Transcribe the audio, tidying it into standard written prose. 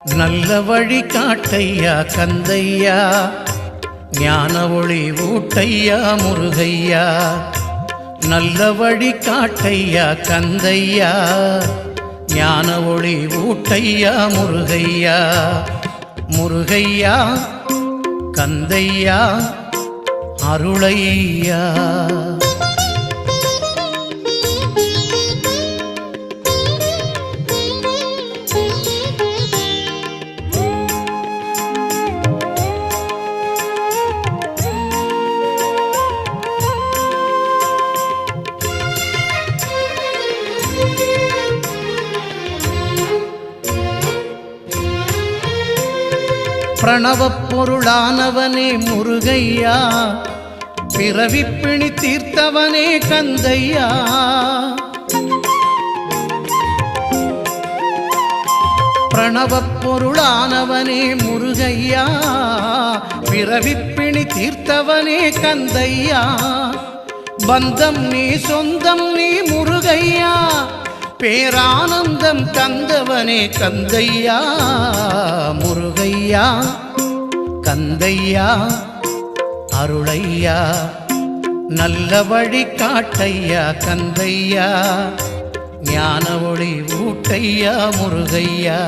நல்ல வழி காட்டையா கந்தையா, ஞான ஒளி ஊட்டையா முருகையா. நல்ல வழி காட்டையா கந்தையா, ஞான ஒளி ஊட்டையா முருகையா. முருகையா கந்தையா அருளையா. பிரணவப் பொருளானவனே முருகையா, பிறவிப்பிணி தீர்த்தவனே கந்தையா. பிரணவப் பொருளானவனே முருகையா, பிறவிப்பிணி தீர்த்தவனே கந்தையா. பந்தம் நீ சொந்தம் நீ முருகையா, பேரானந்தம் தந்தவனே கந்தையா. முருகையா கந்தையா அருளையா. நல்ல வழி காட்டையா கந்தையா, ஞான ஒளி ஊட்டையா முருகையா.